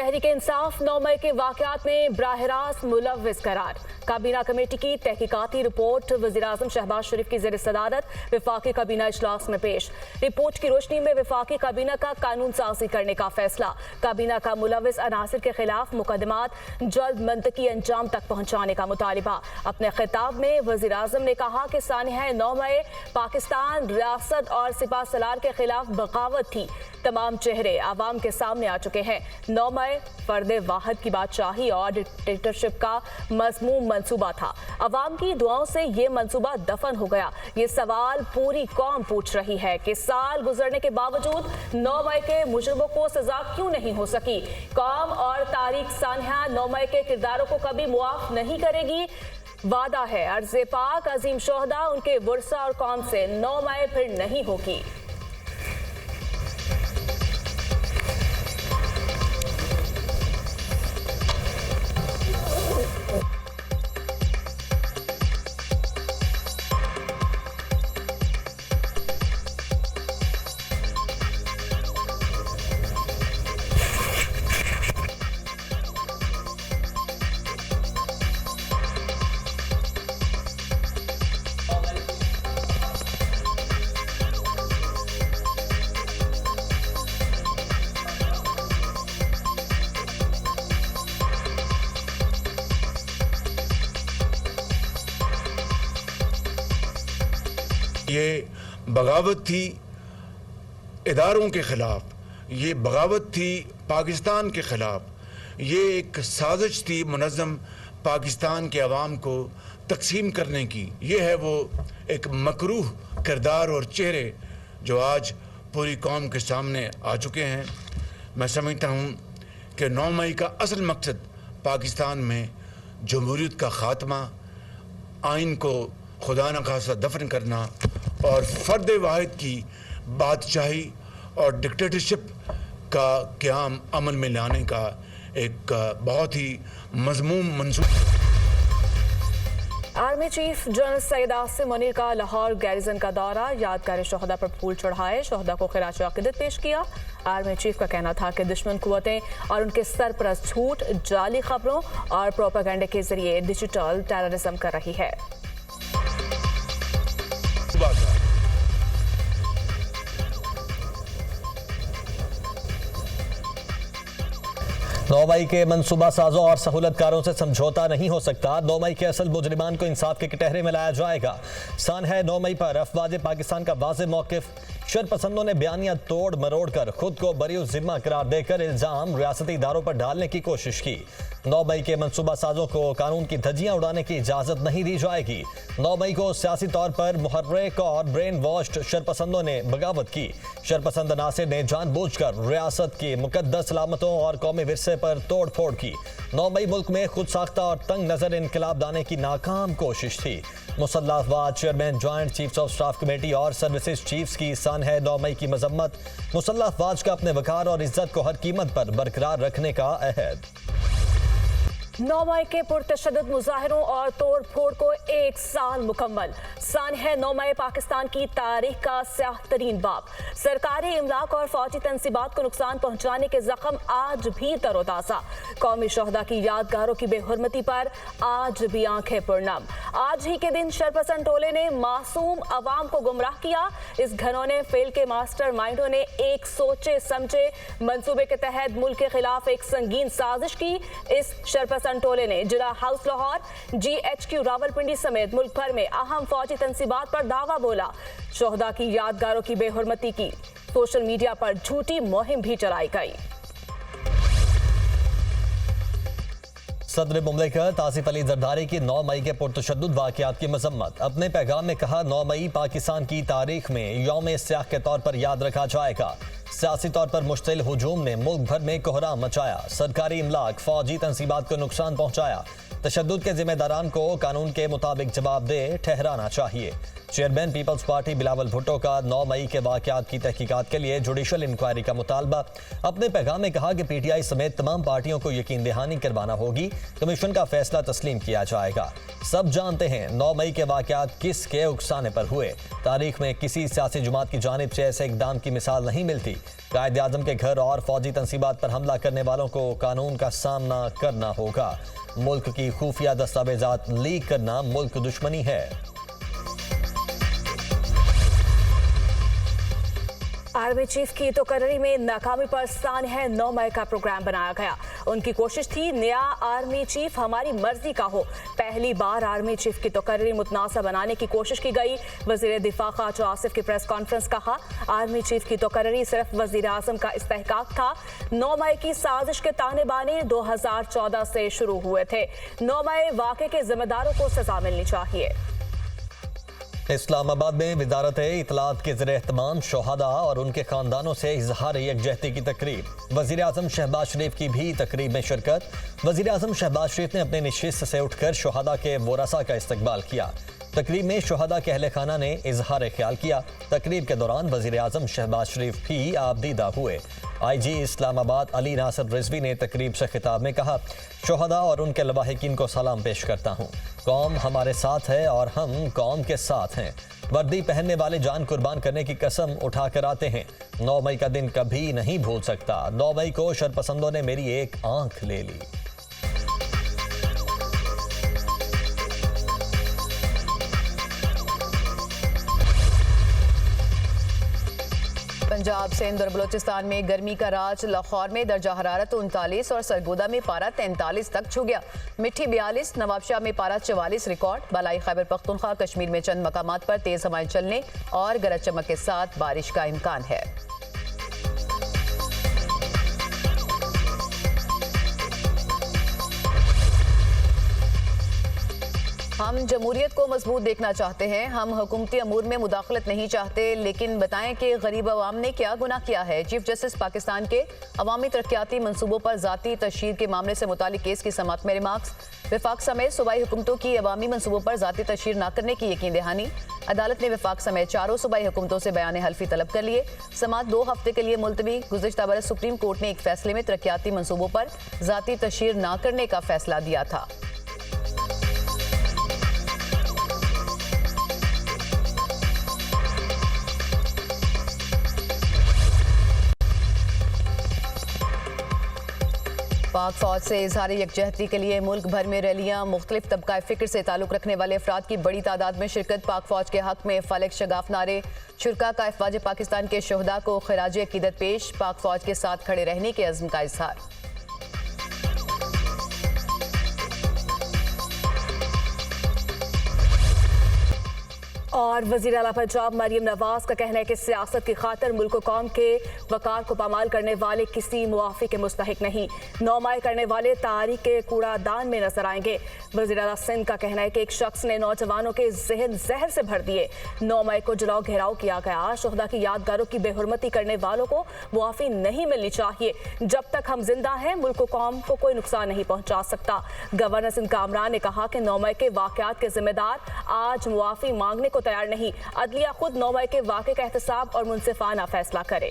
तहरीक इंसाफ 9 मई के वाकयात में बराह रास्त मुलव्विस करार। काबीना कमेटी की तहकीकाती रिपोर्ट वज़ीर-ए-आज़म शहबाज शरीफ की ज़ेर सदारत विफाकी काबीना इजलास में पेश। रिपोर्ट की रोशनी में विफाकी काबीना का कानून साजी करने का फैसला। काबीना का मुलव्विस अनासिर के खिलाफ मुकदमात जल्द मंतकी अंजाम तक पहुँचाने का मुतालिबा। अपने खिताब में वज़ीर-ए-आज़म ने कहा कि सानिया 9 मई पाकिस्तान रियासत और सिपा सलार के खिलाफ बगावत थी। तमाम चेहरे आवाम के सामने आ चुके हैं। 9 मई फर्दे वाहिद की बादशाही और डिक्टेटरशिप का मज़मूम मंसूबा था। अवाम की दुआओं से ये मंसूबा दफन हो गया। ये सवाल पूरी कौम पूछ रही है कि साल गुजरने के बावजूद 9 मई के मुजरिमों को सजा क्यों नहीं हो सकी। कौम और तारीख सानिया 9 मई के किरदारों को कभी मुआफ नहीं करेगी। वादा है अर्ज़े पाक अजीम शोहदा उनके वर्सा और कौम से 9 मई फिर नहीं होगी। ये बगावत थी इदारों के ख़िलाफ़, ये बगावत थी पाकिस्तान के ख़िलाफ़, ये एक साजिश थी मुनज़्ज़म पाकिस्तान के अवाम को तकसीम करने की। ये है वो एक मकरूह किरदार और चेहरे जो आज पूरी कौम के सामने आ चुके हैं। मैं समझता हूँ कि 9 मई का असल मकसद पाकिस्तान में जमहूरियत का ख़ात्मा, आइन को खुदा न खासा दफन करना और फ़र्द वाहिद की बादशाही और डिक्टेटरशिप का क़याम अमल में लाने का एक बहुत ही मज़मूम मंसूबा। Army chief general Syed Asim Munir का लाहौर गैरिजन का दौरा। यादगार शोहदा पर फूल चढ़ाए, शोहदा को खिराज अक़ीदत पेश किया। आर्मी चीफ का कहना था कि दुश्मन कुव्वतें और उनके सरपरस्त झूठ, जाली खबरों और प्रोपेगेंडा के जरिए डिजिटल टेररिज्म कर रही है। 9 मई के मनसूबा साजों और सहूलतकारों से समझौता नहीं हो सकता। 9 मई के असल मुजरिमान को इंसाफ के कटहरे में लाया जाएगा। सानिया 9 मई पर अफवाज पाकिस्तान का वाज़ेह मौक़िफ़। शरपसंदों ने बयानिया तोड़ मरोड़ कर खुद को बरी ज़िम्मा करार देकर इल्ज़ाम रियासती इदारों पर डालने की कोशिश की। 9 मई के मनसूबा साजों को कानून की धज्जियां उड़ाने की इजाज़त नहीं दी जाएगी। 9 मई को सियासी तौर पर मुहर्रिक और ब्रेन वॉश्ड शरपसंदों ने बगावत की। शरपसंद नासिर ने जानबूझकर रियासत की मुकद्दस सलामतों और कौमी विरसे पर तोड़ फोड़ की। 9 मई मुल्क में खुद साख्ता और तंग नज़र इनकलाब लाने की नाकाम कोशिश थी। मुसल्लह अफवाज chairman joint chiefs of staff committee और सर्विसेज चीफ्स की सानिया 9 मई की मजम्मत। मुसल्लह अफवाज का अपने वकार और इज्जत को हर कीमत पर बरकरार रखने का अहद। 9 मई के पुरतशद्दुद मुजाहिरों और तोड़ फोड़ को 1 साल मुकम्मल। सानिया 9 मई पाकिस्तान की तारीख का स्याह तरीन बाब। सरकारी इमलाक और फौजी तनसीबात को नुकसान पहुंचाने के जख्म आज भी तरोताज़ा। कौमी शोहदा की यादगारों की बेहुरमती पर आज भी आंखें पुरनम। आज ही के दिन शरपसंद टोले ने मासूम अवाम को गुमराह किया। इस घनौने फेल के मास्टर माइंडों ने एक सोचे समझे मंसूबे के तहत मुल्क के खिलाफ एक संगीन साजिश की। इस शरपसंद टोले ने जिला हाउस लाहौर, GHQ रावलपिंडी समेत मुल्क भर में अहम फौजी तनसीबात पर दावा बोला। शोहदा की यादगारों की बेहुरमती की सोशल मीडिया पर झूठी मुहिम भी चलाई गई। सदर मुमलिकत आसिफ अली जरदारी की 9 मई के पुरतशद्दुद वाक़यात की मजम्मत। अपने पैगाम में कहा, 9 मई पाकिस्तान की तारीख में यौम स्याह के तौर पर याद रखा जाएगा। सियासी तौर पर मुश्तिल हुजूम ने मुल्क भर में कोहराम मचाया। सरकारी इमलाक, फौजी तनसीबात को नुकसान पहुंचाया। तशद्दुद के जिम्मेदारान को कानून के मुताबिक जवाबदेह ठहराना चाहिए। चेयरमैन पीपल्स पार्टी बिलावल भुट्टो का 9 मई के वाकयात की तहकीकात के लिए जुडिशल इंक्वायरी का मुतालबा। अपने पैगाम में कहा कि पीटीआई समेत तमाम पार्टियों को यकीन दहानी करवाना होगी। कमीशन का फैसला तस्लीम किया जाएगा। सब जानते हैं 9 मई के वाकयात किसके उकसाने पर हुए। तारीख में किसी सियासी जमात की जानिब से ऐसे इकदाम की मिसाल नहीं मिलती। कायदे आजम के घर और फौजी तंसीबात पर हमला करने वालों को कानून का सामना करना होगा। मुल्क की खुफिया दस्तावेजात लीक करना मुल्क दुश्मनी है। आर्मी चीफ की तकर्री में नाकामी पर सानह 9 मई का प्रोग्राम बनाया गया। उनकी कोशिश थी नया आर्मी चीफ हमारी मर्जी का हो। पहली बार आर्मी चीफ की तकर्री मुतनासा बनाने की कोशिश की गई। वजीर दिफा ख्वाजा आसिफ की प्रेस कॉन्फ्रेंस कहा, आर्मी चीफ की तकर्री सिर्फ वजीर आजम का इस्तेहकाक था। 9 मई की साजिश के ताने बाने 2014 से शुरू हुए थे। 9 मई वाक़े के जिम्मेदारों को सजा मिलनी चाहिए। इस्लामाबाद में वजारत इतलात के ज़रिए एहतमाम शोहदा और उनके खानदानों से इजहार यकजहती की तकरीब। वज़ीर आज़म शहबाज शरीफ की भी तकरीब में शिरकत। वज़ीर आज़म शहबाज शरीफ ने अपने निशिस्त से उठकर शोहदा के वरसा का इस्तकबाल किया। तकरीब में शोहदा के अहले खाना ने इजहार ख्याल किया। तकरीब के दौरान वज़ीर आज़म शहबाज शरीफ भी आबदीदा हुए। IG इस्लामाबाद अली नासिर रिजवी ने तकरीब से खिताब में कहा, शोहदा और उनके लवाहिकीन को सलाम पेश करता हूँ। कौम हमारे साथ है और हम कौम के साथ हैं। वर्दी पहनने वाले जान कुर्बान करने की कसम उठा कर आते हैं। 9 मई का दिन कभी नहीं भूल सकता। 9 मई को शरपसंदों ने मेरी एक आंख ले ली। पंजाब, सिंध और बलोचिस्तान में गर्मी का राज। लाहौर में दर्जा हरारत 39 और सरगोदा में पारा 43 तक छू गया। मिठी 42, नवाबशाह में पारा 44 रिकॉर्ड। बालाई खैबर पख्तूनख्वा कश्मीर में चंद मकामात पर तेज हवाएं चलने और गरज चमक के साथ बारिश का इम्कान है। हम जमहूरियत को मजबूत देखना चाहते हैं। हम हुकूमती अमूर में मुदाखलत नहीं चाहते, लेकिन बताएं कि गरीब अवाम ने क्या गुनाह किया है। चीफ जस्टिस पाकिस्तान के अवामी तरक्याती मंसूबों पर जाती तशहीर के मामले से मुतालिक केस की समाअत में रिमार्क्स। वफाक समेत सूबाई हुकूमतों की अवामी मंसूबों पर जाती तशहीर न करने की यकीन दहानी। अदालत ने वफाक समेत 4 सूबाई हुकूमतों से बयान हल्फी तलब कर लिए। समाअत 2 हफ्ते के लिए मुलतवी। गुज़िश्ता बरस सुप्रीम कोर्ट ने एक फैसले में तरक्याती मंसूबों पर जाती तशहीर न करने का फैसला दिया था। पाक फौज से इजहार यकजहती के लिए मुल्क भर में रैलियां। मुख्तलिफ तबका फ़िक्र से ताल्लुक़ रखने वाले अफराद की बड़ी तादाद में शिरकत। पाक फौज के हक में फलक शगाफ नारे। शुरका का अफ़वाज पाकिस्तान के शोहदा को खिराज अकीदत पेश। पाक फौज के साथ खड़े रहने के अज़्म का इजहार। और वज़ीर आला पंजाब मरियम नवाज का कहना है कि सियासत की खातिर मुल्क व कौम के वकार को पामाल करने वाले किसी मुआफ़ी के मुस्तहिक नहीं। 9 मई करने वाले तारीख के कूड़ादान में नजर आएंगे। वज़ीर आला सिंध का कहना है कि एक शख्स ने नौजवानों के जहन जहर से भर दिए। 9 मई को जलाओ घेराव किया गया। शोहदा की यादगारों की बेहुरमती करने वालों को मुआफ़ी नहीं मिलनी चाहिए। जब तक हम जिंदा हैं मुल्क व कौम को कोई नुकसान नहीं पहुँचा सकता। गवर्नर सिंध कामरान ने कहा कि 9 मई के वाक़यात के जिम्मेदार आज मुआफ़ी मांगने को तैयार नहीं। अदलिया खुद 9 मई के वाक़े का एहतसाब और मुनसिफाना फैसला करे।